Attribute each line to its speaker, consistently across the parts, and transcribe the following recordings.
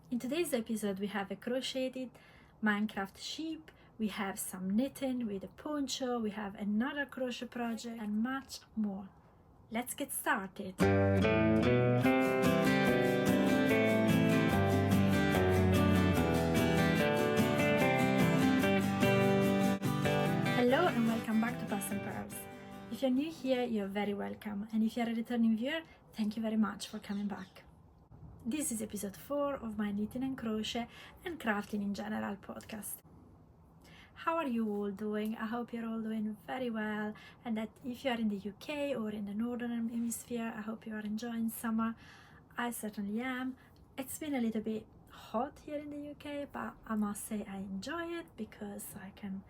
Speaker 1: In today's episode we have a crocheted Minecraft sheep, we have some knitting with a poncho, we have another crochet project and much more. Let's get started! Hello and welcome back to Past and Pearls. If you're new here, you're very welcome, and if you're a returning viewer, thank you very much for coming back. This is episode 4 of my knitting and crochet and crafting in general podcast. How are you all doing? I hope you're all doing very well, and that if you are in the UK or in the Northern Hemisphere, I hope you are enjoying summer. I certainly am. It's been a little bit hot here in the UK, but I must say I enjoy it because I can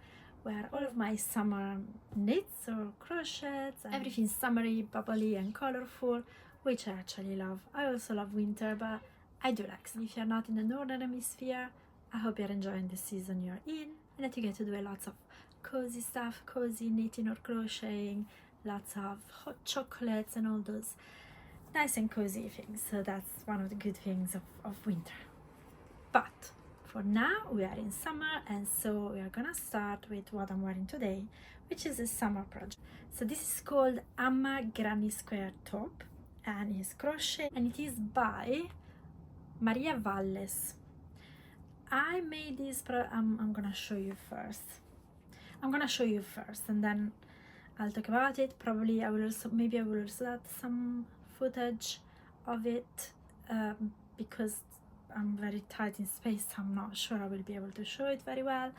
Speaker 1: wear all of my summer knits or crochets, everything summery, bubbly and colorful, which I actually love. I also love winter, but I do like some. If you're not in the Northern Hemisphere, I hope you're enjoying the season you're in and that you get to do lots of cozy stuff, cozy knitting or crocheting, lots of hot chocolates and all those nice and cozy things. So that's one of the good things of winter. But for now we are in summer, and so we are gonna start with what I'm wearing today, which is a summer project. So this is called Amma Granny Square Top, and is crochet, and it is by Maria Valles. I made this I'm gonna show you first. And then I'll talk about it. Probably I will also add some footage of it because I'm very tight in space. I'm not sure I will be able to show it very well.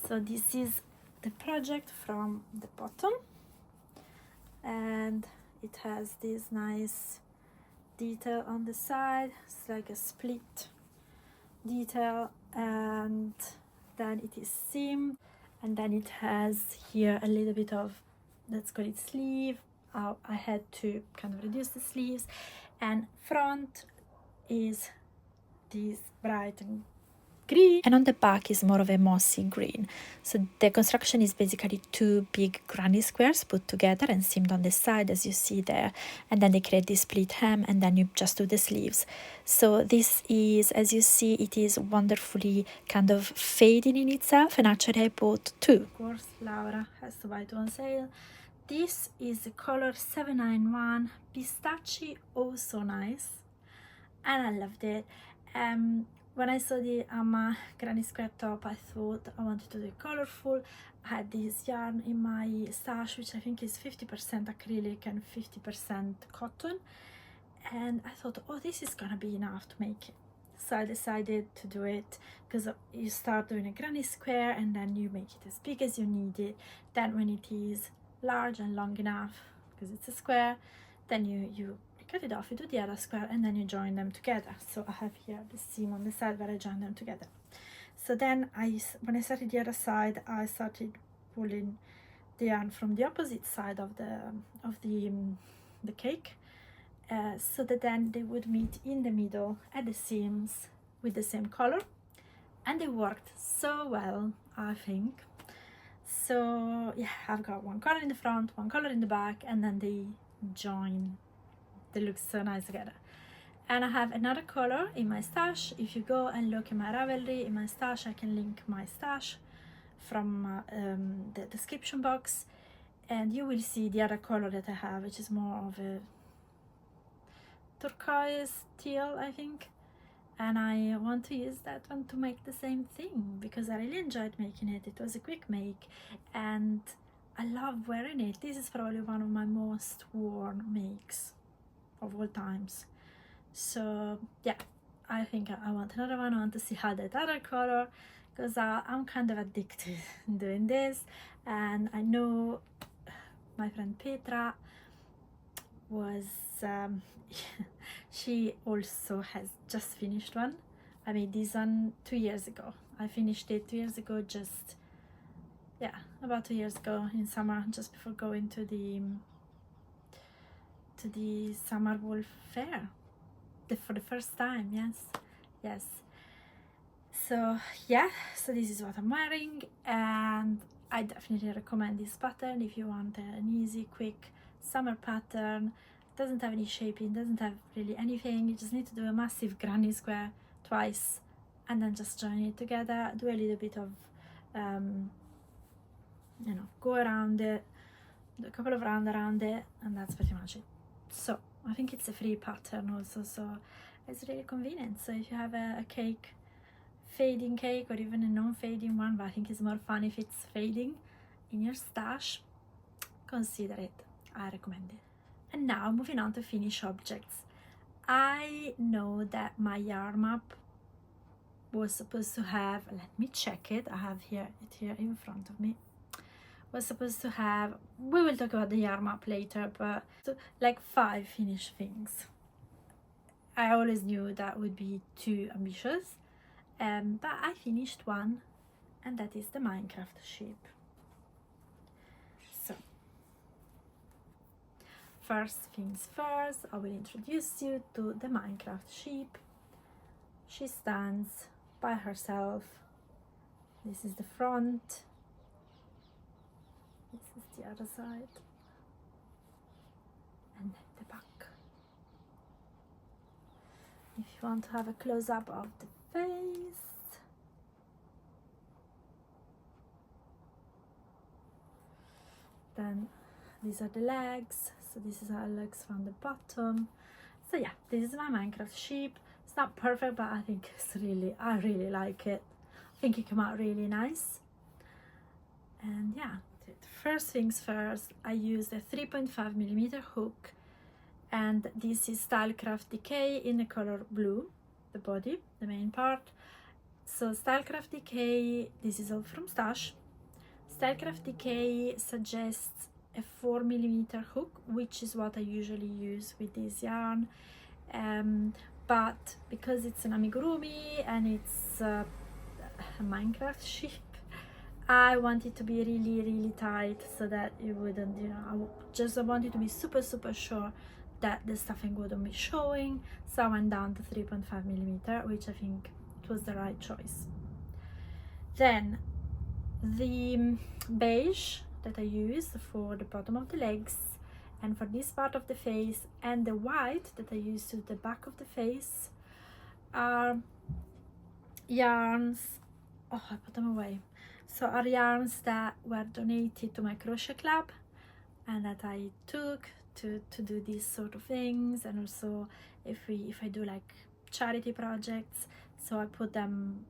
Speaker 1: So this is the project from the bottom, and it has this nice detail on the side. It's like a split detail, and then it is seamed, and then it has here a little bit of, let's call it sleeve. I had to kind of reduce the sleeves, and front is this bright and green, and on the back is more of a mossy green. So the construction is basically two big granny squares put together and seamed on the side, as you see there, and then they create this split hem, and then you just do the sleeves. So this is, as you see, it is wonderfully kind of fading in itself, and actually I bought two. Of course, Laura has to buy two on sale. This is the color 791 Pistachio, also nice, and I loved it. When I saw the Amma Granny Square Top, I thought I wanted to do colorful. I had this yarn in my stash, which I think is 50% acrylic and 50% cotton, and I thought, oh, this is gonna be enough to make it. So I decided to do it, because you start doing a granny square and then you make it as big as you need it. Then when it is large and long enough, because it's a square, then you cut it off, you do the other square, and then you join them together. So I have here the seam on the side where I join them together. So then when I started the other side, I started pulling the yarn from the opposite side of the cake, so that then they would meet in the middle at the seams with the same color, and they worked so well, I think. So yeah, I've got one color in the front, one color in the back, and then they join. They look so nice together. And I have another color in my stash. If you go and look in my Ravelry, in my stash, I can link my stash from the description box, and you will see the other color that I have, which is more of a turquoise teal, I think, and I want to use that one to make the same thing because I really enjoyed making it. It was a quick make and I love wearing it. This is probably one of my most worn makes of all times. So yeah, I think I want another one. I want to see how that other color, because I'm kind of addicted in doing this, and I know my friend Petra was she also has just finished one. I made this one 2 years ago. I finished it 2 years ago, just about 2 years ago in summer, just before going to the summer wool fair for the first time. Yes. So yeah, so this is what I'm wearing, and I definitely recommend this pattern if you want an easy, quick summer pattern. Doesn't have any shaping, doesn't have really anything. You just need to do a massive granny square twice, and then just join it together, do a little bit of you know, go around it, do a couple of rounds around it, and that's pretty much it. So I think it's a free pattern also, so it's really convenient. So if you have a cake, fading cake, or even a non-fading one, but I think it's more fun if it's fading, in your stash, consider it. I recommend it. And now moving on to finished objects. I know that my YARNMAP was supposed to have, let me check it, I have it here in front of me, was supposed to have, we will talk about the YARNMAP later, but like 5 finished things. I always knew that would be too ambitious, but I finished one, and that is the Minecraft sheep. So first things first, I will introduce you to the Minecraft sheep. She stands by herself. This is the front, this is the other side, and then the back. If you want to have a close-up of the face, then these are the legs. So this is her legs from the bottom. So yeah, this is my Minecraft sheep. It's not perfect, but I think it's really, I really like it. I think it came out really nice. And yeah, first things first, I used a 3.5mm hook, and this is Stylecraft Decay in the color blue, the body, the main part. So Stylecraft Decay, this is all from Stash. Stylecraft Decay suggests a 4mm hook, which is what I usually use with this yarn. But because it's an amigurumi and it's a Minecraft sheep, I want it to be really tight so that it wouldn't, you know, I wanted to be super sure that the stuffing wouldn't be showing. So I went down to 3.5mm, which I think it was the right choice. Then the beige that I used for the bottom of the legs and for this part of the face, and the white that I used to the back of the face, are yarns, oh, I put them away. So are yarns that were donated to my crochet club and that I took to do these sort of things, and also if I do like charity projects, so I put them,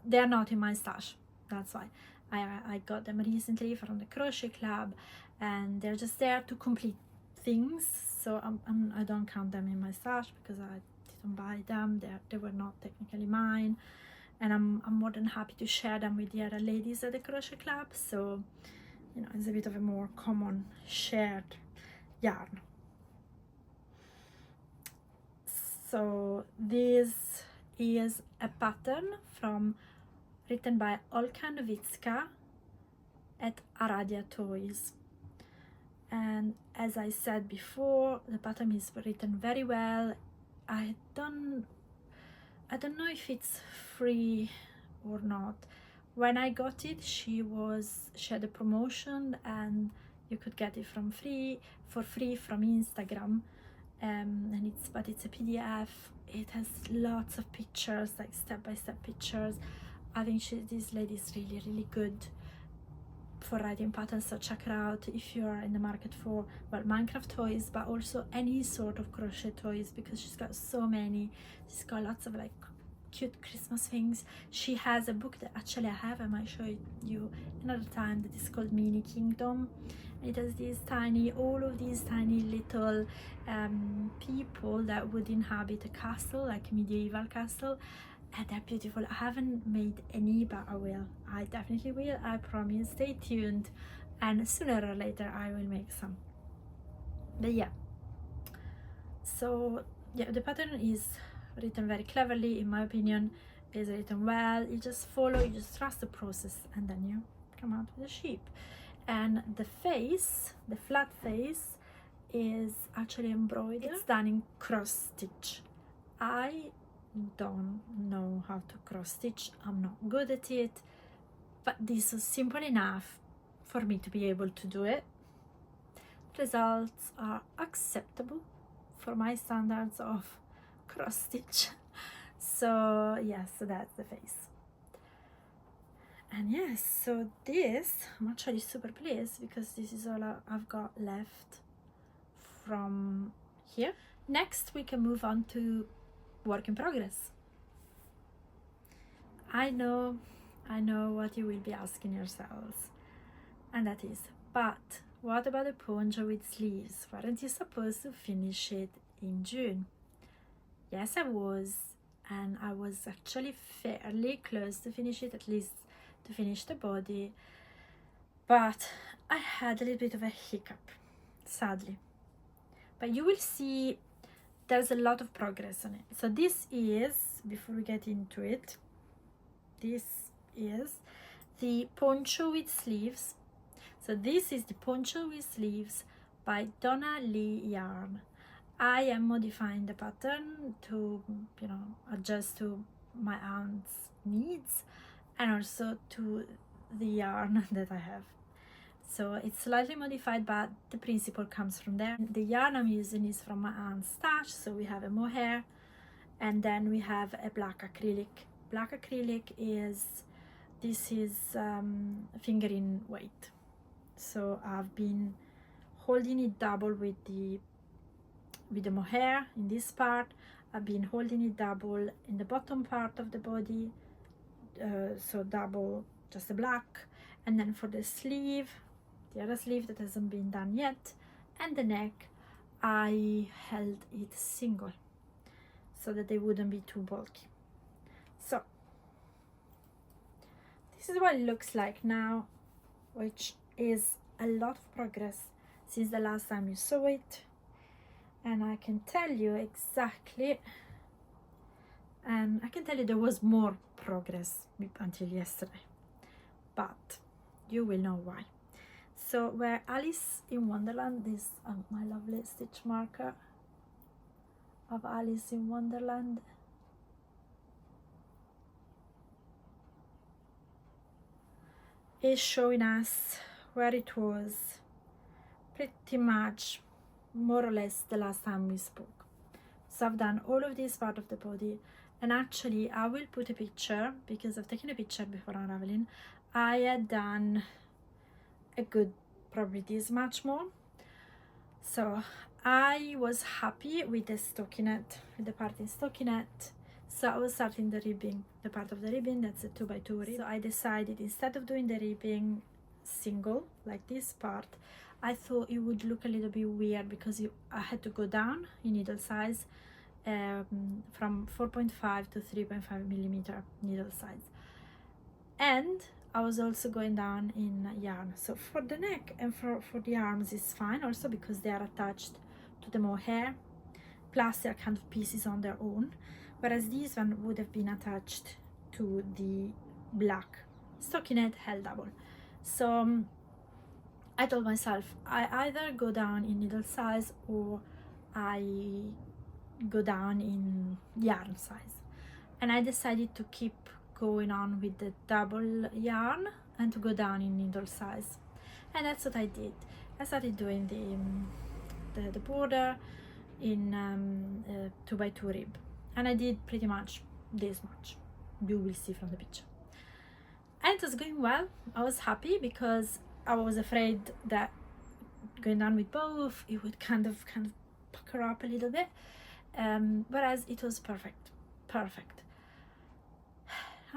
Speaker 1: they're not in my stash, that's why. I got them recently from the crochet club, and they're just there to complete things, so I don't count them in my stash because I didn't buy them. They were not technically mine, and I'm more than happy to share them with the other ladies at the crochet club, so you know, it's a bit of a more common shared yarn. So this is a pattern written by Olka Nowicka at Aradia Toys, and as I said before, the pattern is written very well. I don't know if it's free or not. When I got it, she had a promotion and you could get it for free from Instagram, and it's a PDF. It has lots of pictures, like step-by-step pictures. I think this lady is really good for writing patterns, so check her out if you are in the market for, well, Minecraft toys, but also any sort of crochet toys, because she's got so many. She's got lots of like cute Christmas things. She has a book that actually I might show you another time, that is called Mini Kingdom. It has all of these tiny little people that would inhabit a castle, like a medieval castle, and they're beautiful. I haven't made any, but I will. I definitely will, I promise. Stay tuned, and sooner or later I will make some. But yeah, so yeah, the pattern is written very cleverly, in my opinion. It's written well. You just follow, you just trust the process, and then you come out with a sheep. And the face, the flat face, is actually embroidered. It's done in cross stitch. I don't know how to cross stitch, I'm not good at it, but this is simple enough for me to be able to do it. Results are acceptable for my standards of cross stitch. So yes, so that's the face. And yes, so this, I'm actually super pleased because this is all I've got left from here. Next we can move on to work in progress. I know what you will be asking yourselves, and that is, but what about the poncho with sleeves? Weren't you supposed to finish it in June? Yes, I was, and I was actually fairly close to finish it, at least to finish the body, but I had a little bit of a hiccup, sadly. But you will see there's a lot of progress on it. So this is, before we get into it, this is the poncho with sleeves. So this is the poncho with sleeves by Donna Lee Yarn. I am modifying the pattern to, you know, adjust to my aunt's needs and also to the yarn that I have. So it's slightly modified, but the principle comes from there. The yarn I'm using is from my aunt's stash. So we have a mohair, and then we have a black acrylic. Black acrylic is, this is fingering weight. So I've been holding it double with the mohair in this part. I've been holding it double in the bottom part of the body, so double just the black, and then for the sleeve, the other sleeve that hasn't been done yet, and the neck, I held it single so that they wouldn't be too bulky. So this is what it looks like now, which is a lot of progress since the last time you saw it. And I can tell you exactly, and I can tell you there was more progress until yesterday, but you will know why. So where Alice in Wonderland, this my lovely stitch marker of Alice in Wonderland, is showing us where it was pretty much more or less the last time we spoke. So I've done all of this part of the body, and actually I will put a picture because I've taken a picture before unraveling. I had done a good, probably this much more. So I was happy with the stockinette, with the part in stockinette. So I was starting the ribbing, the part of the ribbing that's a 2x2 rib. So I decided, instead of doing the ribbing single like this part, I thought it would look a little bit weird because I had to go down in needle size from 4.5 to 3.5 millimeter needle size, and I was also going down in yarn. So for the neck and for the arms is fine also because they are attached to the mohair, plus they are kind of pieces on their own, whereas this one would have been attached to the black stockinette held double. So I told myself I either go down in needle size or I go down in yarn size, and I decided to keep going on with the double yarn and to go down in needle size, and that's what I did. I started doing the border in 2x2 rib, and I did pretty much this much. You will see from the picture, and it was going well. I was happy because I was afraid that going down with both it would kind of pucker up a little bit, whereas it was perfect.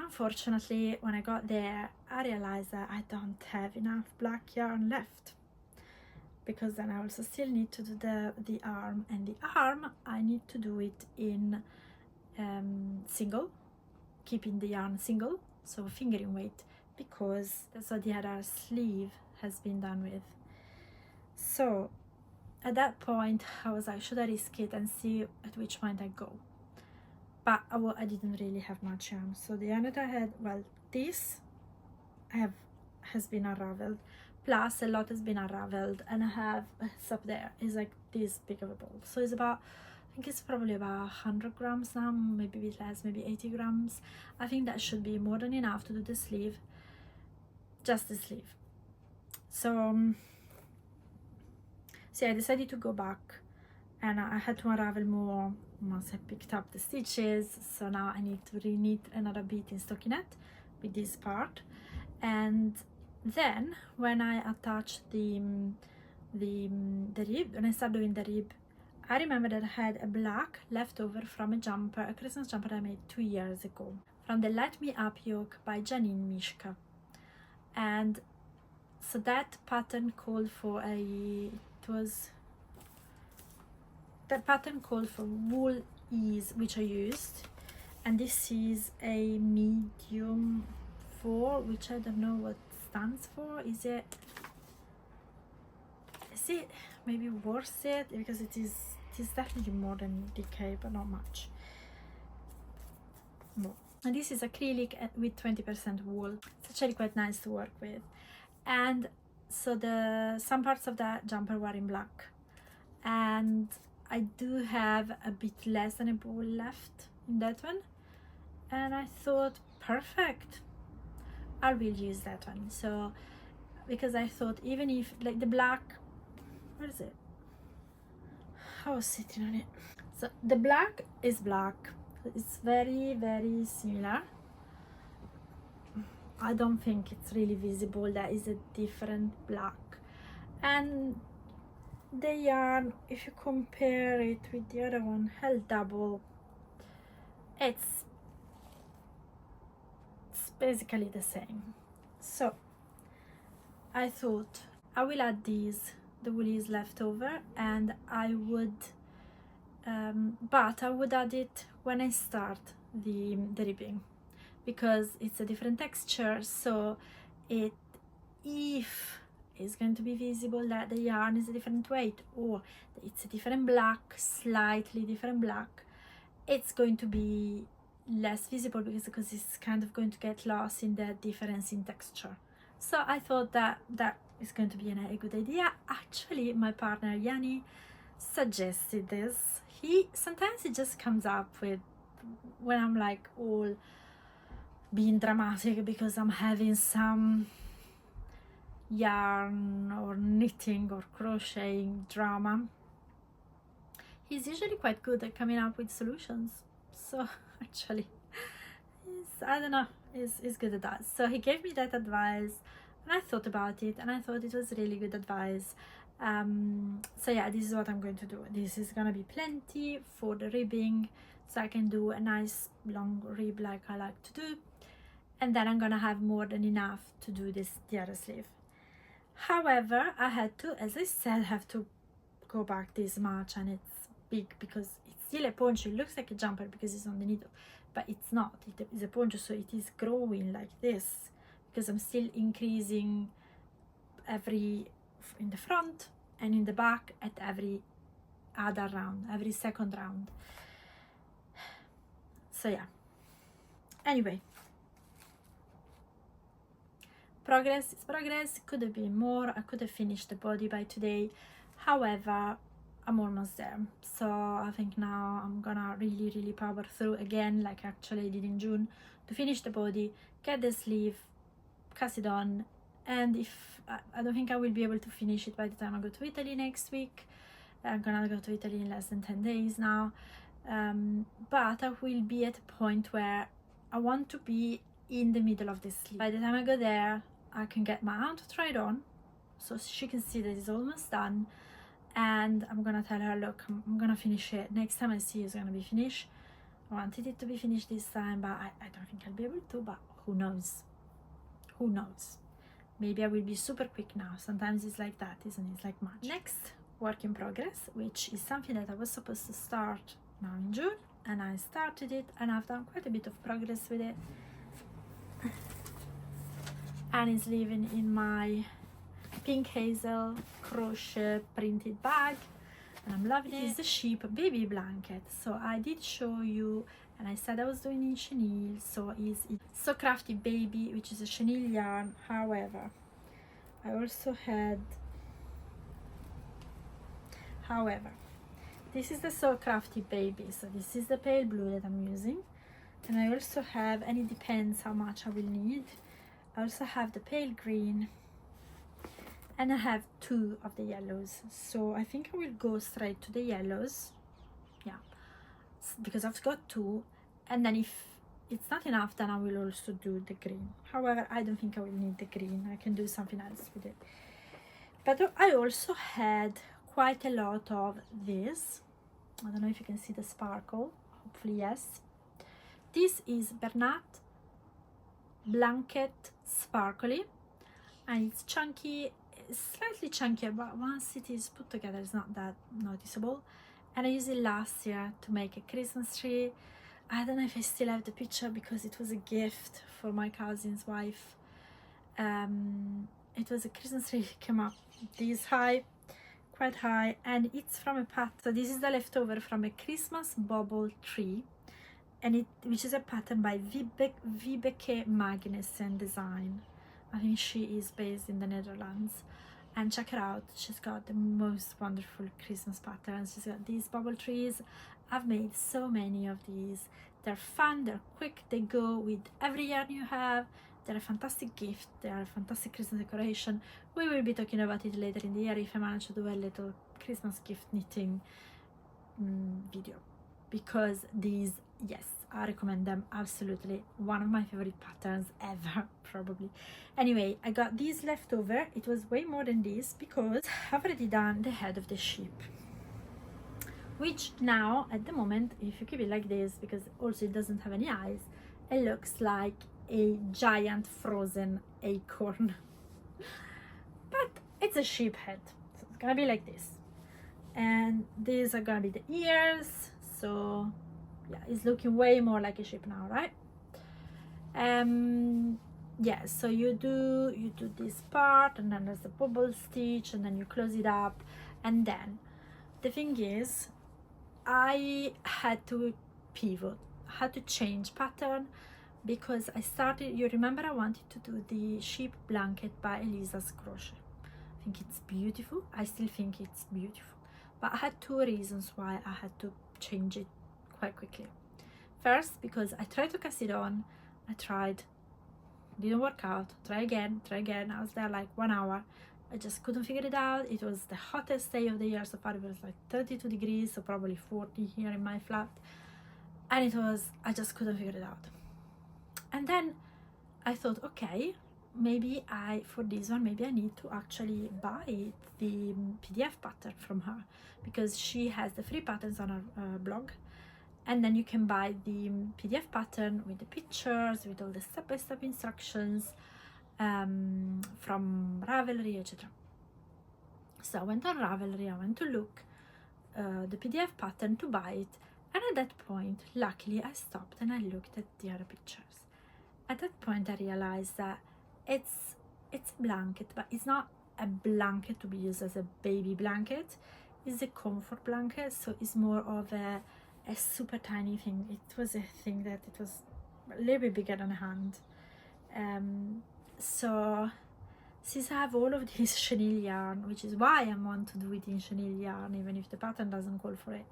Speaker 1: Unfortunately, when I got there, I realized that I don't have enough black yarn left, because then I also still need to do the arm, and the arm I need to do it in single, keeping the yarn single, so fingering weight, because that's what the other sleeve has been done with. So at that point I was like, should I risk it and see at which point I go? But I didn't really have much yarn, so the yarn that I had, well, this has been unraveled, plus a lot has been unraveled, and I have up there is like this big of a ball, so it's about, I think it's probably about 100 grams now, maybe a bit less, maybe 80 grams. I think that should be more than enough to do the sleeve, just the sleeve. So I decided to go back, and I had to unravel more once I picked up the stitches. So now I need to reknit another bit in stockinette with this part. And then when I attach the rib, when I start doing the rib, I remember that I had a black leftover from a jumper, a Christmas jumper I made 2 years ago, from the Let Me Up yoke by Janine Mishka. And so that pattern called for wool ease, which I used, and this is a medium 4, which I don't know what stands for. Is it maybe worth it, because it is definitely more than DK, but not much more. And this is acrylic with 20% wool. It's actually quite nice to work with. And so some parts of that jumper were in black, and I do have a bit less than a ball left in that one, and I thought, perfect, I will use that one. So because I thought, even if like the black, where is it? I was sitting on it. So the black is black, it's very, very similar. I don't think it's really visible. That is a different black. And the yarn, if you compare it with the other one, held double, it's basically the same. So I thought I will add these, the woolies left over, and I would but I would add it when I start the ribbing, because it's a different texture. So if it's going to be visible that the yarn is a different weight, or it's a different black, slightly different black, it's going to be less visible, because it's kind of going to get lost in the difference in texture. So I thought that is going to be a good idea. Actually, my partner Yanni suggested this. Sometimes it just comes up with when I'm like all being dramatic because I'm having some yarn or knitting or crocheting drama. He's usually quite good at coming up with solutions. So actually, I don't know, he's good at that. So he gave me that advice, and I thought about it, and I thought it was really good advice. So yeah, this is what I'm going to do. This is gonna be plenty for the ribbing, so I can do a nice long rib like I like to do, and then I'm gonna have more than enough to do the other sleeve. However, I had to, as I said, have to go back this much, and it's big because it's still a poncho. It looks like a jumper because it's on the needle, but it's not. It is a poncho, so it is growing like this because I'm still increasing in the front and in the back at every other round, every second round. So yeah, anyway, progress is progress. Could have been more. I could have finished the body by today. However, I'm almost there. So I think now I'm gonna really power through again, like actually I did in June, to finish the body, get the sleeve, cast it on. And if I don't think I will be able to finish it by the time I go to Italy next week. I'm gonna go to Italy in less than 10 days now, but I will be at a point where I want to be in the middle of the sleeve. By the time I go there, I can get my aunt to try it on, so she can see that it's almost done, and I'm gonna tell her, look, I'm gonna finish it. Next time I see you, it's gonna be finished. I wanted it to be finished this time, but I don't think I'll be able to, but who knows? Who knows? Maybe I will be super quick now. Sometimes it's like that, isn't it? It's like March. Next, work in progress, which is something that I was supposed to start now in June, and I started it, and I've done quite a bit of progress with it. And it's living in my pink hazel crochet printed bag, and I'm loving it. It's the sheep baby blanket. So I did show you, and I said I was doing in chenille, so it's So Crafty Baby, which is a chenille yarn. However, I also had, this is the So Crafty Baby, so this is the pale blue that I'm using, and I also have, and it depends how much I will need, I also have the pale green, and I have 2 of the yellows, so I think I will go straight to the yellows. Yeah, because I've got two, and then if it's not enough, then I will also do the green. However, I don't think I will need the green. I can do something else with it. But I also had quite a lot of this. I don't know if you can see the sparkle. Hopefully yes. This is Bernat Blanket Sparkly, and it's chunky, slightly chunkier, but once it is put together it's not that noticeable. And I used it last year to make a Christmas tree. I don't know if I still have the picture because it was a gift for my cousin's wife. It was a Christmas tree, came up this high, quite high, and it's from a pattern. So this is the leftover from a Christmas Bobble tree, and which is a pattern by Vibeke Magnesen design. I think she is based in the Netherlands, and check her out, she's got the most wonderful Christmas patterns. She's got these bubble trees. I've made so many of these. They're fun, they're quick, they go with every yarn you have. They're a fantastic gift, they are a fantastic Christmas decoration. We will be talking about it later in the year if I manage to do a little Christmas gift knitting video, because these, yes, I recommend them, absolutely. One of my favorite patterns ever, probably. Anyway, I got these left over. It was way more than this because I've already done the head of the sheep, which now, at the moment, if you keep it like this, because also it doesn't have any eyes, it looks like a giant frozen acorn. But it's a sheep head, so it's gonna be like this. And these are gonna be the ears, so yeah, it's looking way more like a sheep now, right? Yeah, so you do this part, and then there's the bubble stitch, and then you close it up. And then the thing is, I had to pivot, had to change pattern, because I started, you remember I wanted to do the sheep blanket by Elisa's Crochet. I think it's beautiful. I still think it's beautiful, but I had two reasons why I had to change it quite quickly. First, because I tried to cast it on, I tried, didn't work out, try again. I was there like 1 hour. I just couldn't figure it out. It was the hottest day of the year so far. It was like 32 degrees, so probably 40 here in my flat, and it was, I just couldn't figure it out. And then I thought, okay, maybe for this one, maybe I need to actually buy the PDF pattern from her, because she has the free patterns on her blog, and then you can buy the PDF pattern with the pictures, with all the step-by-step instructions from Ravelry, etc. So I went on Ravelry, I went to look the PDF pattern to buy it, and at that point, luckily, I stopped and I looked at the other pictures. At that point, I realized that it's a blanket, but it's not a blanket to be used as a baby blanket. It's a comfort blanket, so it's more of a super tiny thing. It was a thing that it was a little bit bigger than a hand. So since I have all of this chenille yarn, which is why I want to do it in chenille yarn, even if the pattern doesn't call for it,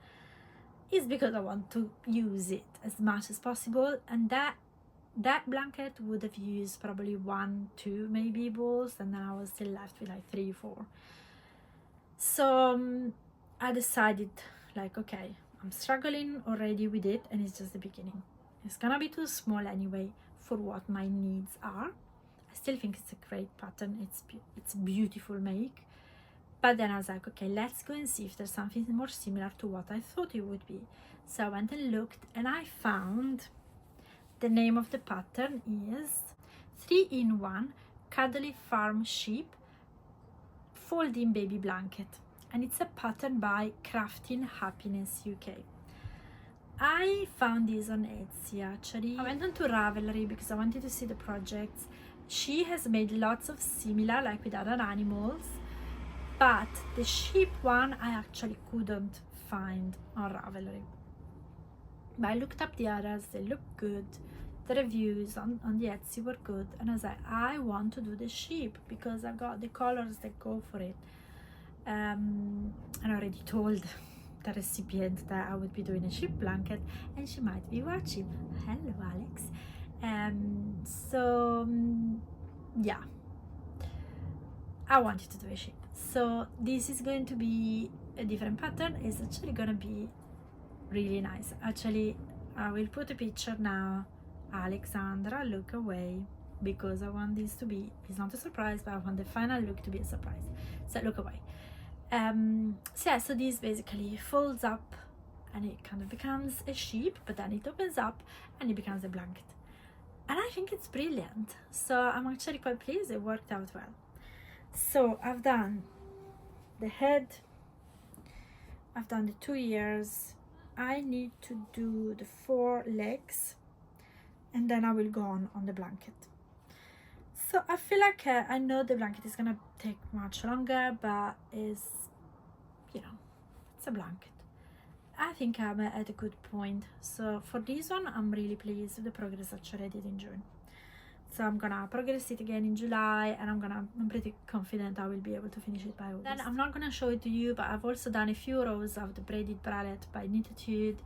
Speaker 1: is because I want to use it as much as possible. And that blanket would have used probably 1, 2 maybe balls, and then I was still left with like 3, 4. So I decided, like, okay, I'm struggling already with it, and it's just the beginning. It's gonna be too small anyway for what my needs are. I still think it's a great pattern. It's beautiful make. But then I was like, okay, let's go and see if there's something more similar to what I thought it would be. So I went and looked, and I found the name of the pattern is 3-in-1 Cuddly Farm Sheep Folding Baby Blanket, and it's a pattern by Crafting Happiness UK. I found this on Etsy actually. I went on to Ravelry because I wanted to see the projects. She has made lots of similar, like with other animals, but the sheep one I actually couldn't find on Ravelry. But I looked up the others, they look good. The reviews on the Etsy were good, and I was like, I want to do the sheep because I've got the colors that go for it. And I already told the recipient that I would be doing a sheep blanket, and she might be watching. Hello, Alex. So yeah, I wanted to do a sheep. So this is going to be a different pattern. It's actually going to be really nice. Actually, I will put a picture now. Alexandra, look away, because I want this to be, it's not a surprise, but I want the final look to be a surprise. So look away. So yeah, so this basically folds up and it kind of becomes a sheep, but then it opens up and it becomes a blanket. And I think it's brilliant. So I'm actually quite pleased it worked out well. So I've done the head, I've done the 2 ears, I need to do the 4 legs, and then I will go on the blanket. So I feel like I know the blanket is gonna take much longer, but it's, you know, it's a blanket. I think I'm at a good point. So for this one, I'm really pleased with the progress actually I did in June. So I'm gonna progress it again in July, and I'm pretty confident I will be able to finish it by August. Then I'm not gonna show it to you, but I've also done a few rows of the braided bralette by Knititude.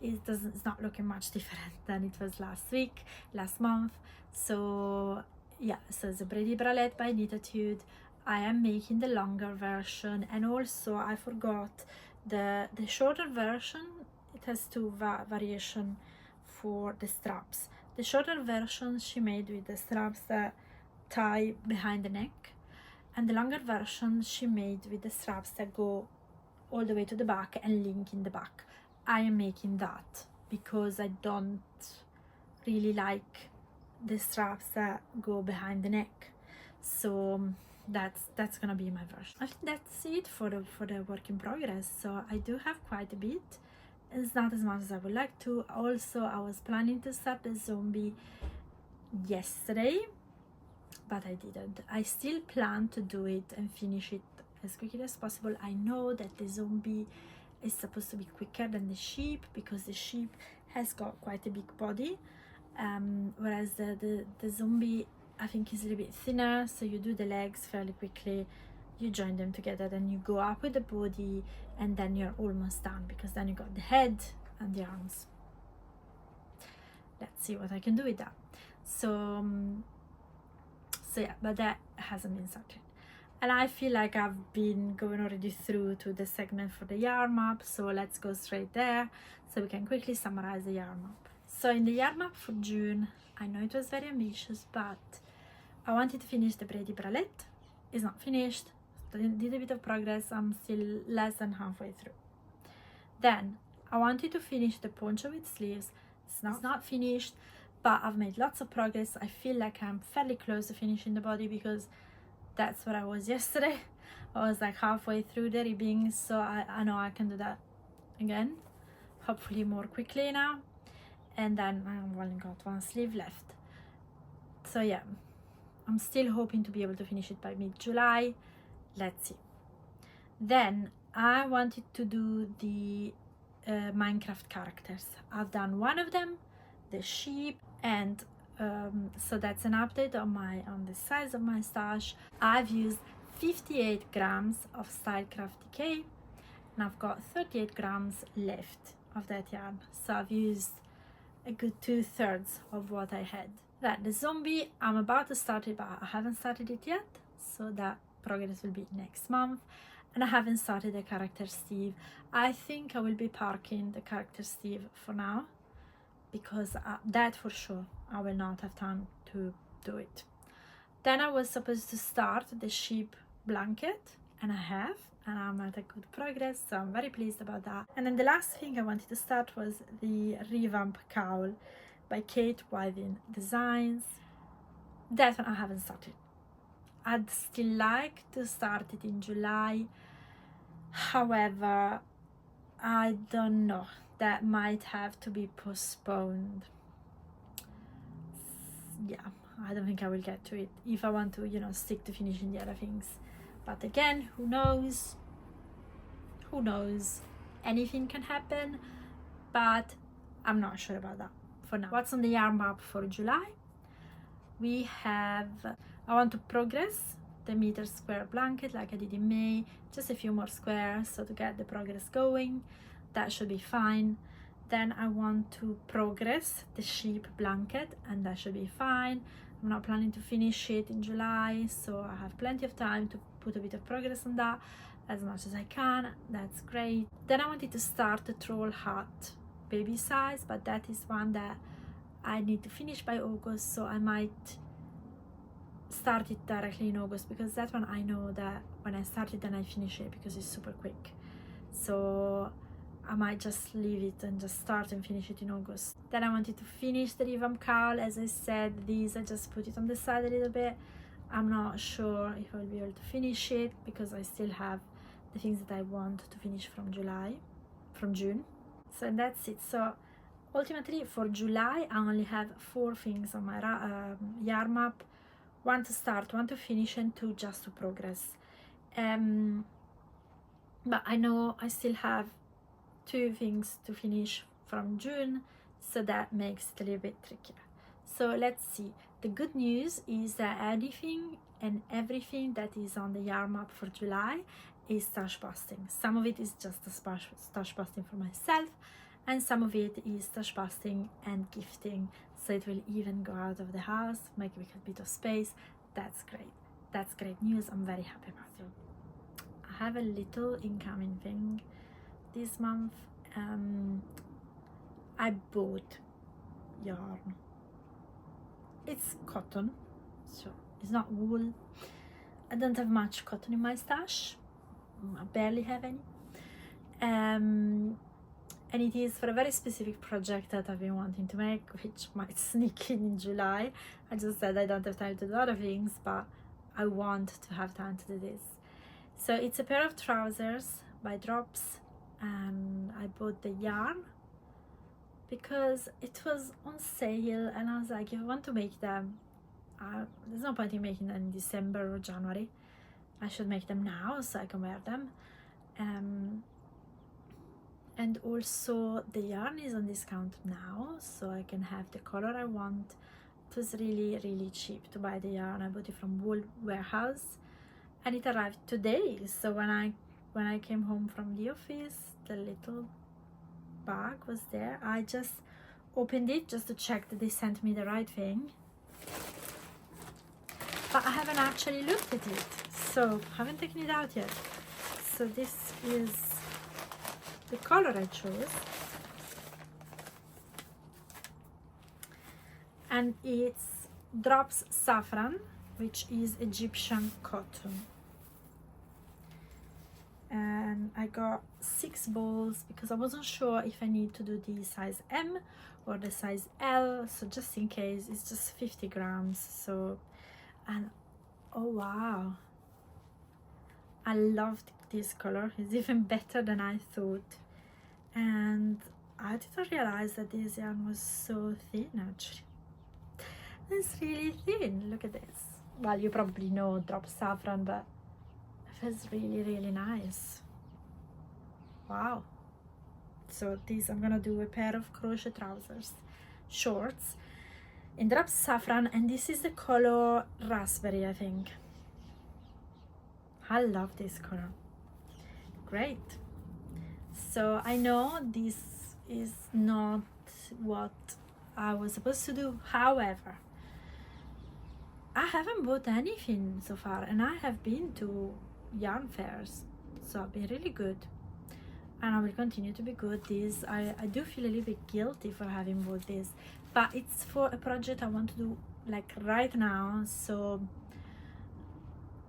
Speaker 1: It's not looking much different than it was last month. So yeah, so it's a braided bralette by Knititude. I am making the longer version, and also I forgot the shorter version. It has 2 variation for the straps. The shorter version she made with the straps that tie behind the neck, and the longer version she made with the straps that go all the way to the back and link in the back. I am making that because I don't really like the straps that go behind the neck. So that's gonna be my version. I think that's it for the work in progress. So I do have quite a bit. It's not as much as I would like to. Also, I was planning to start the zombie yesterday, but I didn't. I still plan to do it and finish it as quickly as possible. I know that the zombie is supposed to be quicker than the sheep because the sheep has got quite a big body, whereas the zombie I think is a little bit thinner, so you do the legs fairly quickly, you join them together, then you go up with the body, and then you're almost done, because then you got the head and the arms. Let's see what I can do with that. So yeah, but that hasn't been started. And I feel like I've been going already through to the segment for the yarn map, so let's go straight there so we can quickly summarize the yarn map. So in the yarn map for June, I know it was very ambitious, but I wanted to finish the braided bralette. It's not finished. Did a bit of progress. I'm still less than halfway through. Then I wanted to finish the poncho with sleeves. It's not finished, but I've made lots of progress. I feel like I'm fairly close to finishing the body because that's where I was yesterday. I was like halfway through the ribbing, so I know I can do that again, hopefully more quickly now. And then I've only got 1 sleeve left. So yeah, I'm still hoping to be able to finish it by mid-July. Let's see. Then I wanted to do the Minecraft characters. I've done one of them, the sheep, and so that's an update on the size of my stash. I've used 58 grams of Stylecraft DK, and I've got 38 grams left of that yarn. So I've used a good 2/3 of what I had. Then the zombie, I'm about to start it, but I haven't started it yet, so that progress will be next month. And I haven't started the character Steve. I think I will be parking the character Steve for now, because that for sure I will not have time to do it. Then I was supposed to start the sheep blanket, and I have, and I'm at a good progress, so I'm very pleased about that. And then the last thing I wanted to start was the revamp cowl by Kate Wiving Designs. That one I haven't started. I'd still like to start it in July. However, I don't know, that might have to be postponed. Yeah, I don't think I will get to it if I want to, you know, stick to finishing the other things. But again, who knows? Who knows? Anything can happen, but I'm not sure about that for now. What's on the yarn map for July? We have, I want to progress the meter square blanket like I did in May, just a few more squares, so to get the progress going. That should be fine. Then I want to progress the sheep blanket, and that should be fine. I'm not planning to finish it in July, so I have plenty of time to put a bit of progress on that. as much as I can. That's great. Then I wanted to start the troll hat baby size, but that is one that I need to finish by August, so I might start it directly in August, because that one I know that when I start it then I finish it because it's super quick. So I might just leave it and just start and finish it in August. Then I wanted to finish the revamp cowl. As I said, these I just put it on the side a little bit. I'm not sure if I'll be able to finish it because I still have the things that I want to finish from June. So that's it. So ultimately for July I only have 4 things on my YARNMAP: 1 to start, 1 to finish, and 2 just to progress. But I know I still have 2 things to finish from June, so that makes it a little bit trickier. So let's see. The good news is that anything and everything that is on the YARNMAP for July is stash busting. Some of it is just a stash busting for myself, and some of it is stash busting and gifting, so it will even go out of the house, make a bit of space. That's great. That's great news. I'm very happy about it. I have a little incoming thing this month. I bought yarn. It's cotton, so it's not wool. I don't have much cotton in my stash. I barely have any. And it is for a very specific project that I've been wanting to make, which might sneak in July. I just said I don't have time to do other things, but I want to have time to do this. So it's a pair of trousers by Drops, and I bought the yarn because it was on sale, and I was like, if I want to make them, there's no point in making them in December or January. I should make them now so I can wear them. And also the yarn is on discount now, so I can have the color I want. It was really cheap to buy the yarn. I bought it from Wool Warehouse, and it arrived today. So when I came home from the office, the little bag was there. I just opened it just to check that they sent me the right thing, but I haven't actually looked at it, so I haven't taken it out yet. So this is the color I chose, and it's Drops Saffron, which is Egyptian cotton. And I got 6 balls because I wasn't sure if I need to do the size M or the size L, so just in case, it's just 50 grams. So, and oh wow, I loved this color. It's even better than I thought, and I didn't realize that this yarn was so thin. Actually, it's really thin. Look at this. Well, you probably know Drop Saffron, but it feels really nice. Wow. So this, I'm gonna do a pair of crochet trousers, shorts in Drop Saffron, and this is the color Raspberry, I think. I love this color. Great. So I know this is not what I was supposed to do, however, I haven't bought anything so far, and I have been to yarn fairs, so I've been really good, and I will continue to be good. This, I do feel a little bit guilty for having bought this, but it's for a project I want to do like right now, so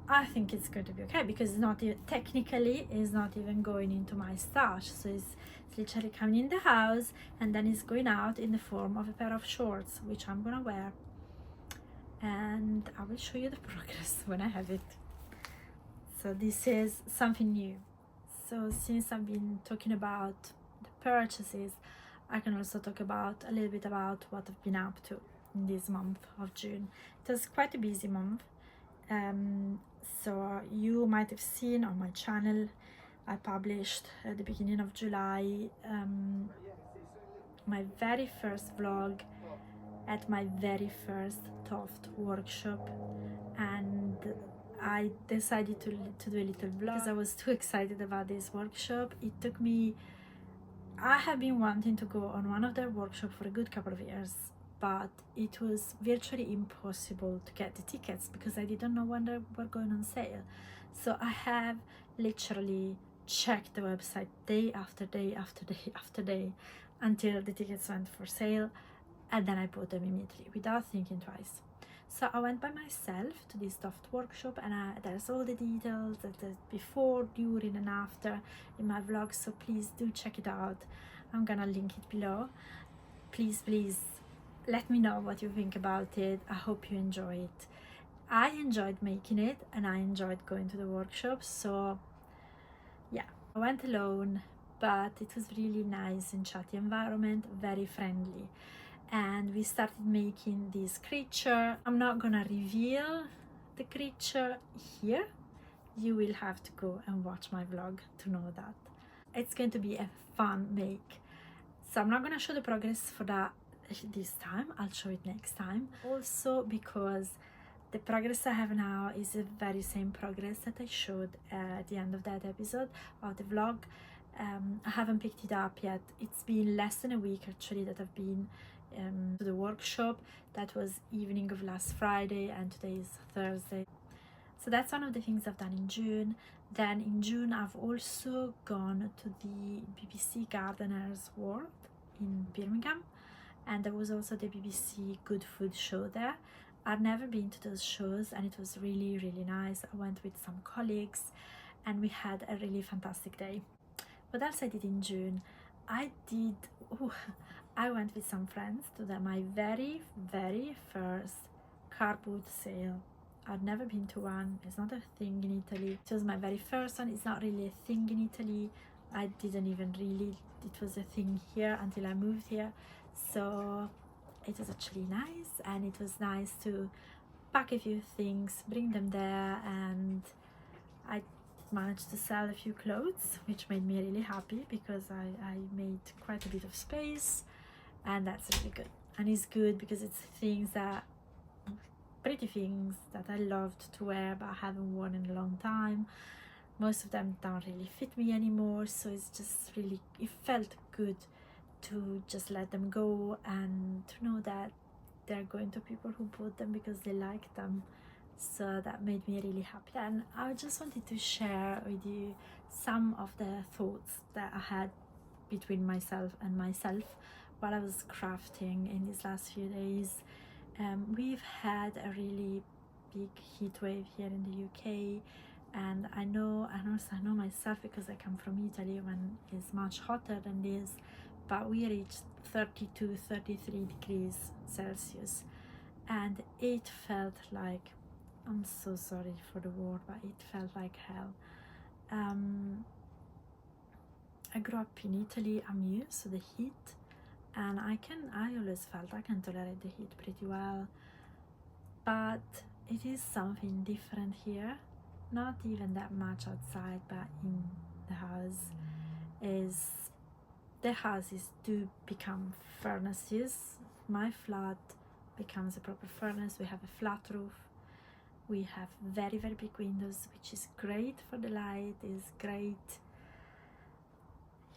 Speaker 1: I think it's going to be okay, because it's not even, technically it's not even going into my stash, so it's literally coming in the house and then it's going out in the form of a pair of shorts, which I'm gonna wear, and I will show you the progress when I have it. So this is something new. So since I've been talking about the purchases, I can also talk about a little bit about what I've been up to in this month of June. It was quite a busy month. So you might have seen on my channel, I published at the beginning of July my very first vlog at my very first Toft workshop, and I decided to do a little vlog because I was too excited about this workshop. It took me, I have been wanting to go on one of their workshops for a good couple of years, but it was virtually impossible to get the tickets because I didn't know when they were going on sale. So I have literally checked the website day after day after day after day until the tickets went for sale, and then I bought them immediately without thinking twice. So I went by myself to this Doft workshop, and there's all the details that the before, during and after in my vlog, so please do check it out. I'm gonna link it below. Please let me know what you think about it. I hope you enjoy it. I enjoyed making it and I enjoyed going to the workshop. So yeah, I went alone, but it was really nice and chatty environment, very friendly. And we started making this creature. I'm not gonna reveal the creature here. You will have to go and watch my vlog to know that. It's going to be a fun make. So I'm not gonna show the progress for that this time. I'll show it next time. Also because the progress I have now is the very same progress that I showed at the end of that episode of the vlog. I haven't picked it up yet. It's been less than a week actually that I've been to the workshop. That was evening of last Friday and today is Thursday. So that's one of the things I've done in June. Then in June I've also gone to the BBC Gardeners World in Birmingham, and there was also the BBC Good Food show there. I've never been to those shows and it was really nice. I went with some colleagues and we had a really fantastic day. What else I did in June? I went with some friends to my very first car boot sale. I'd never been to one. It's not a thing in Italy. It was my very first one. It's not really a thing in Italy. I didn't even really, it was a thing here until I moved here. So it was actually nice, and it was nice to pack a few things, bring them there, and I managed to sell a few clothes, which made me really happy because I made quite a bit of space, and that's really good. And it's good because it's pretty things that I loved to wear but I haven't worn in a long time. Most of them don't really fit me anymore, so it's just really, it felt good to just let them go and to know that they're going to people who bought them because they like them. So that made me really happy. And I just wanted to share with you some of the thoughts that I had between myself and myself while I was crafting in these last few days. We've had a really big heat wave here in the UK, and I know myself because I come from Italy when it's much hotter than this, but we reached 32-33 degrees Celsius, and it felt like, I'm so sorry for the word, but it felt like hell. I grew up in Italy. I'm used to the heat, and I always felt I can tolerate the heat pretty well, but it is something different here. Not even that much outside, but in the house the houses do become furnaces. My flat becomes a proper furnace. We have a flat roof. We have very big windows, which is great for the light. Is great.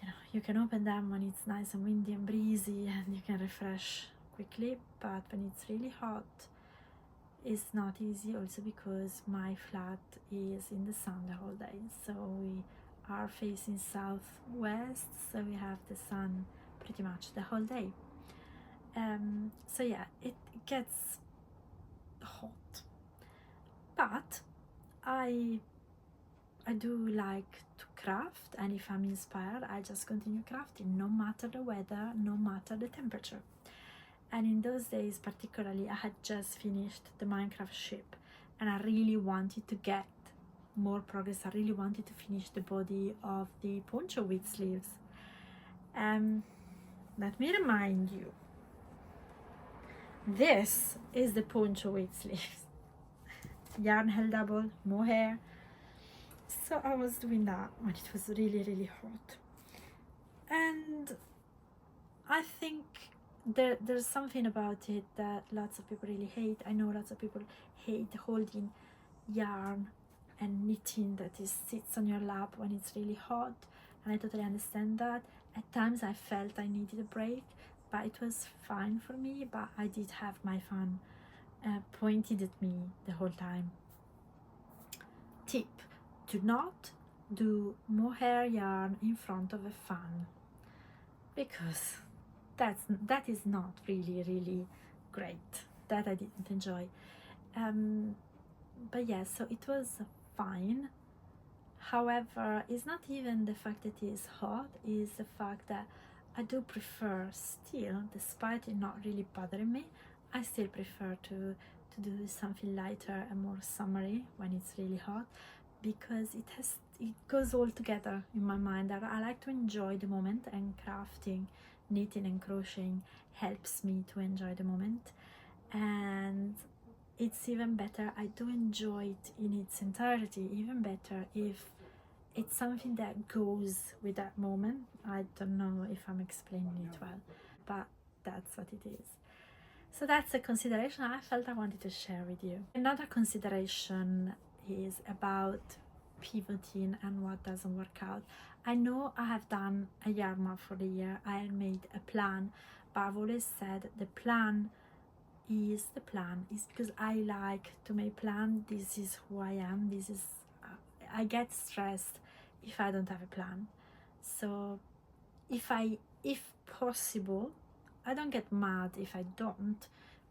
Speaker 1: You know, you can open them when it's nice and windy and breezy and you can refresh quickly, but when it's really hot, it's not easy, also because my flat is in the sun the whole day. So we are facing southwest, so we have the sun pretty much the whole day. So yeah, it gets hot, but I do like to craft, and if I'm inspired, I just continue crafting no matter the weather, no matter the temperature. And in those days particularly, I had just finished the Minecraft ship and I really wanted to get more progress. I really wanted to finish the body of the poncho with sleeves. Let me remind you, this is the poncho with sleeves. Yarn held double, mohair. So I was doing that when it was really hot, and I think there's something about it that lots of people really hate. I know lots of people hate holding yarn and knitting that sits on your lap when it's really hot, and I totally understand that. At times I felt I needed a break, but it was fine for me. But I did have my fan pointed at me the whole time. Tip: do not do mohair yarn in front of a fan, because that is not really great. That I didn't enjoy. But yeah, so it was fine. However, it's not even the fact that it is hot, it's the fact that I do prefer still, despite it not really bothering me, I still prefer to do something lighter and more summery when it's really hot, because it goes all together in my mind. I like to enjoy the moment, and crafting, knitting and crocheting helps me to enjoy the moment. And it's even better, I do enjoy it in its entirety, even better if it's something that goes with that moment. I don't know if I'm explaining it well, but that's what it is. So that's a consideration I felt I wanted to share with you. Another consideration is about pivoting and what doesn't work out. I know I have done a yarn map for the year, I made a plan, but I've always said the plan is the plan. Is because I like to make plan. This is who I am. This is I get stressed if I don't have a plan. So if possible, I don't get mad if I don't,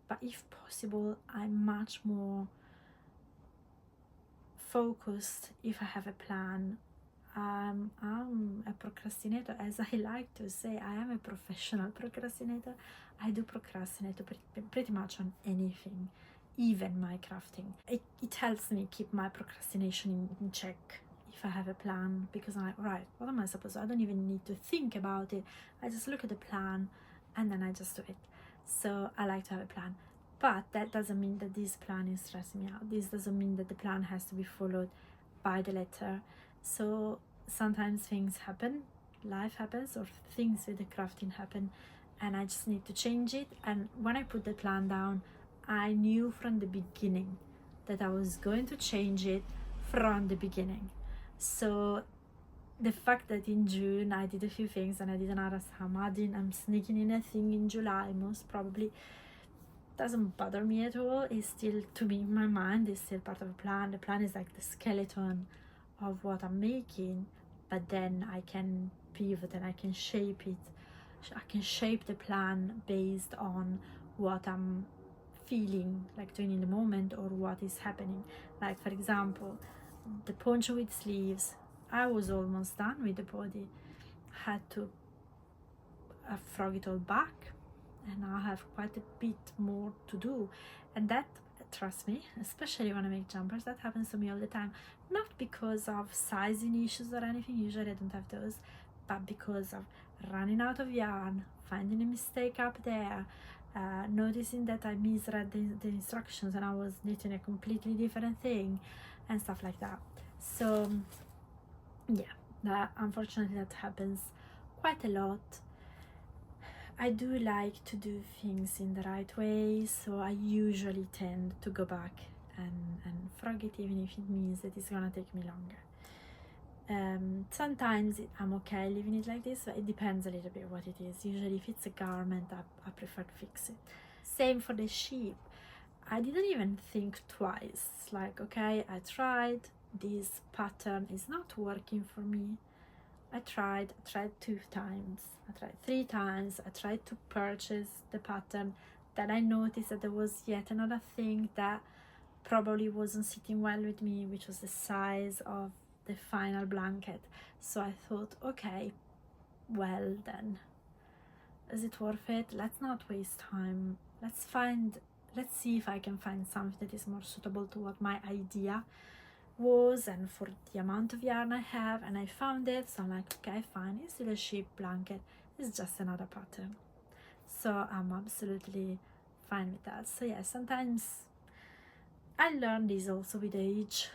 Speaker 1: but if possible, I'm much more focused if I have a plan. I'm a procrastinator, as I like to say. I am a professional procrastinator. I do procrastinate pretty much on anything, even my crafting. It helps me keep my procrastination in check if I have a plan, because right, what am I supposed to do? I don't even need to think about it. I just look at the plan and then I just do it. So I like to have a plan, but that doesn't mean that this plan is stressing me out. This doesn't mean that the plan has to be followed by the letter. So sometimes things happen, life happens, or things with the crafting happen, and I just need to change it. And when I put the plan down, I knew from the beginning that I was going to change it from the beginning. So the fact that in June I did a few things and I did another some, I'm sneaking in a thing in July, most probably, doesn't bother me at all. It's still, to me, in my mind, is still part of a plan. The plan is like the skeleton of what I'm making, but then I can pivot and I can shape it. I can shape the plan based on what I'm feeling like doing in the moment, or what is happening. Like, for example, the poncho with sleeves, I was almost done with the body. Had to frog it all back, and now I have quite a bit more to do. And that, trust me, especially when I make jumpers, that happens to me all the time. Not because of sizing issues or anything, usually I don't have those, but because of running out of yarn, finding a mistake up there, noticing that I misread the instructions and I was knitting a completely different thing, and stuff like that. So yeah, unfortunately that happens quite a lot. I do like to do things in the right way, so I usually tend to go back and frog it, even if it means that it's gonna take me longer. Sometimes I'm okay leaving it like this, but it depends a little bit what it is. Usually if it's a garment, I prefer to fix it. Same for the sheep. I didn't even think twice, like, okay, I tried, this pattern is not working for me. I tried 2 times, I tried 3 times, I tried to purchase the pattern. Then I noticed that there was yet another thing that probably wasn't sitting well with me, which was the size of the final blanket. So I thought, okay, well then, is it worth it? Let's not waste time. Let's see if I can find something that is more suitable to what my idea was and for the amount of yarn I have. And I found it, so I'm like, okay, fine, it's still a sheep blanket, it's just another pattern. So I'm absolutely fine with that. So yeah, sometimes I learned this also with age.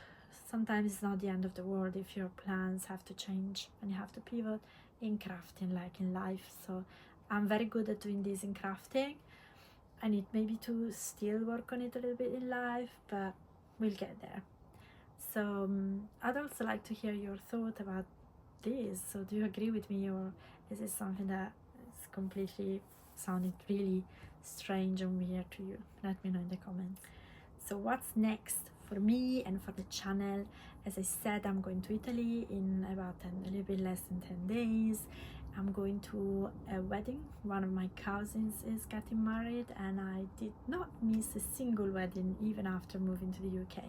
Speaker 1: Sometimes it's not the end of the world if your plans have to change and you have to pivot, in crafting like in life. So I'm very good at doing this in crafting. I need maybe to still work on it a little bit in life, but we'll get there. So I'd also like to hear your thought about this. So do you agree with me, or is it something that is completely sounded really strange and weird to you, let me know in the comments. So what's next for me and for the channel? As I said, I'm going to Italy in about a little bit less than 10 days. I'm going to a wedding. One of my cousins is getting married, and I did not miss a single wedding even after moving to the UK.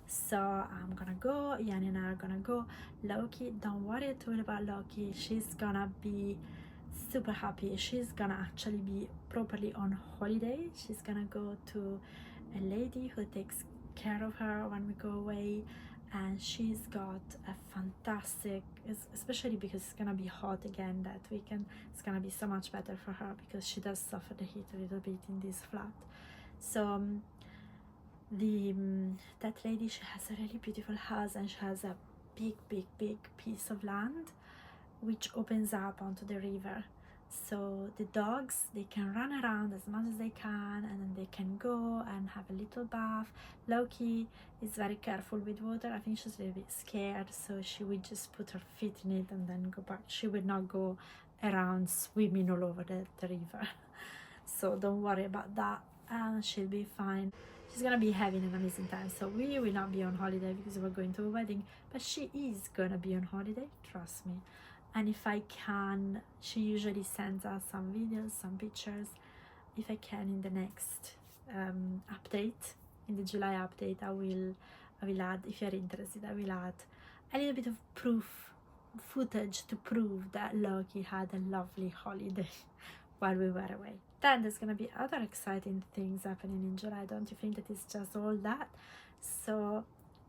Speaker 1: So I'm gonna go, Yanni and I are gonna go. Loki, don't worry at all about Loki. She's gonna be super happy. She's gonna actually be properly on holiday. She's gonna go to a lady who takes care of her when we go away, and she's got a fantastic, especially because it's gonna be hot again that weekend, it's gonna be so much better for her because she does suffer the heat a little bit in this flat. So that lady, she has a really beautiful house, and she has a big piece of land which opens up onto the river. So the dogs, they can run around as much as they can, and then they can go and have a little bath. Loki is very careful with water. I think she's a little bit scared, so she would just put her feet in it and then go back. She would not go around swimming all over the river. So don't worry about that, she'll be fine. She's gonna be having an amazing time. So we will not be on holiday because we're going to a wedding, but she is gonna be on holiday, trust me. And if I can, she usually sends us some videos, some pictures. If I can, in the next update, in the July update, I will add, if you're interested, I will add a little bit of footage to prove that Loki had a lovely holiday while we were away. Then there's gonna be other exciting things happening in July. Don't you think that it's just all that? So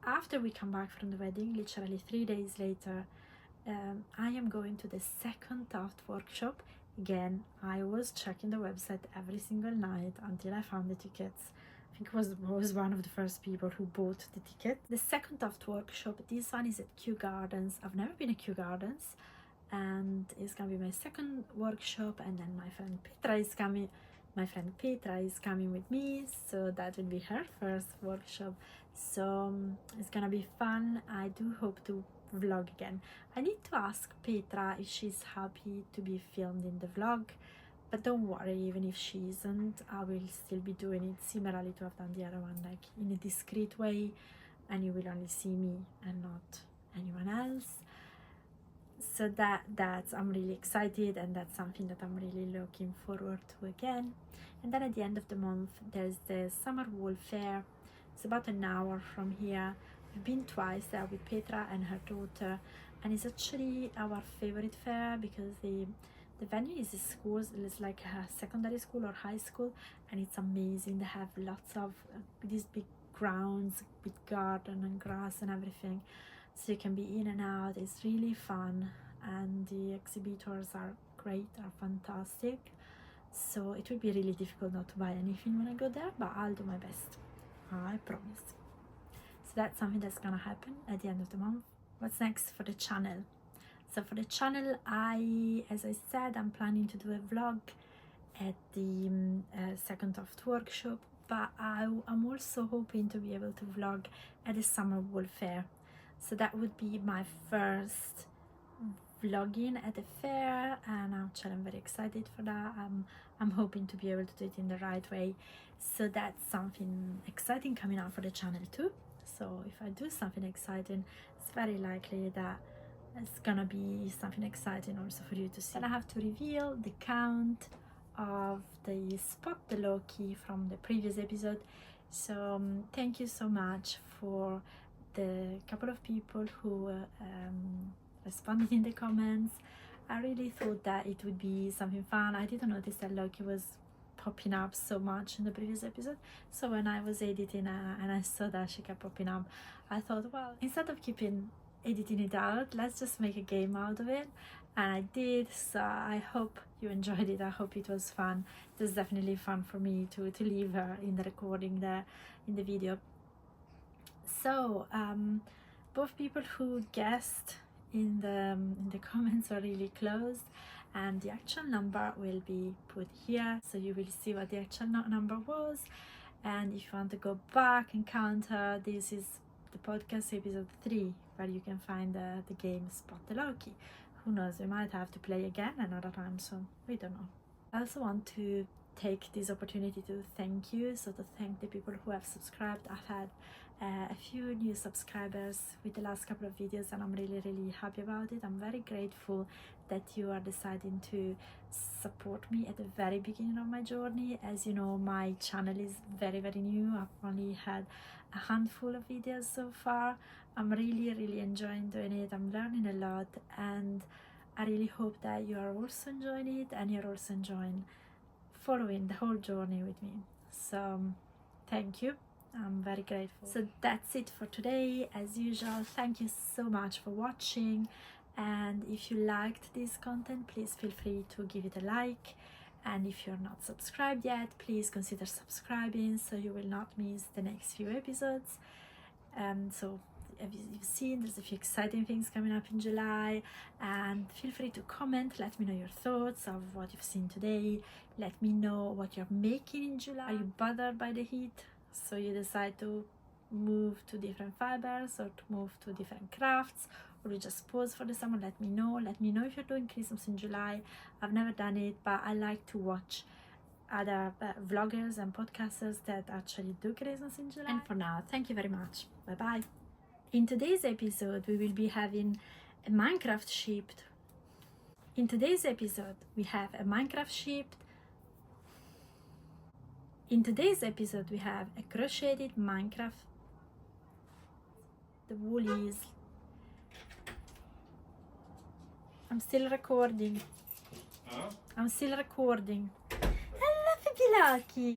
Speaker 1: after we come back from the wedding, literally 3 days later, I am going to the second Taft workshop. Again, I was checking the website every single night until I found the tickets. I think I was one of the first people who bought the ticket. The second Taft workshop, this one is at Kew Gardens. I've never been at Kew Gardens, and it's gonna be my second workshop. And then my friend Petra is coming. My friend Petra is coming with me, so that will be her first workshop. So it's gonna be fun. I do hope to vlog again. I need to ask Petra if she's happy to be filmed in the vlog, but don't worry, even if she isn't, I will still be doing it similarly to have done the other one, like in a discreet way, and you will only see me and not anyone else. So that's I'm really excited, and that's something that I'm really looking forward to again. And then at the end of the month, there's the summer wool fair. It's about an hour from here. We've been twice there with Petra and her daughter, and it's actually our favorite fair because the venue is a school. It's like a secondary school or high school, and it's amazing. They have lots of these big grounds with garden and grass and everything, so you can be in and out. It's really fun, and the exhibitors are great, are fantastic. So it will be really difficult not to buy anything when I go there, but I'll do my best, I promise. So that's something that's gonna happen at the end of the month. What's next for the channel? So for the channel, as I said, I'm planning to do a vlog at the second Taft workshop, but I'm also hoping to be able to vlog at the summer wool fair. So that would be my first vlogging at the fair, and actually I'm very excited for that. I'm hoping to be able to do it in the right way. So that's something exciting coming out for the channel too. So if I do something exciting, it's very likely that it's gonna be something exciting also for you to see. And I have to reveal the count of the Spot the Loki from the previous episode. So thank you so much for the couple of people who responded in the comments. I really thought that it would be something fun. I didn't notice that Loki was popping up so much in the previous episode, so when I was editing and I saw that she kept popping up, I thought, well, instead of editing it out, let's just make a game out of it, and I did. So I hope you enjoyed it. I hope it was fun. It was definitely fun for me to leave her in the recording there in the video. So both people who guessed in the comments are really close, and the actual number will be put here, so you will see what the actual number was. And if you want to go back and count her, this is the podcast episode 3, where you can find the game Spot the Loki. Who knows, we might have to play again another time, so we don't know. I also want to take this opportunity to thank you, so to thank the people who have subscribed. I've had a few new subscribers with the last couple of videos, and I'm really happy about it. I'm very grateful that you are deciding to support me at the very beginning of my journey. As you know, my channel is very new. I've only had a handful of videos so far. I'm really enjoying doing it. I'm learning a lot, and I really hope that you are also enjoying it and you're also enjoying following the whole journey with me. So thank you, I'm very grateful. So that's it for today. As usual, thank you so much for watching, and if you liked this content, please feel free to give it a like, and if you're not subscribed yet, please consider subscribing so you will not miss the next few episodes. So as you've seen, there's a few exciting things coming up in July, and feel free to comment, let me know your thoughts of what you've seen today. Let me know what you're making in July. Are you bothered by the heat, so you decide to move to different fibers or to move to different crafts, or you just pause for the summer? Let me know if you're doing Christmas in July. I've never done it, but I like to watch other vloggers and podcasters that actually do Christmas in July. And for now, thank you very much. Bye bye. In today's episode, we will be having a Minecraft shipped. In today's episode, we have a Minecraft shipped. In today's episode, we have a crocheted Minecraft. The wool is. I'm still recording. I'm still recording. Hello, Loki.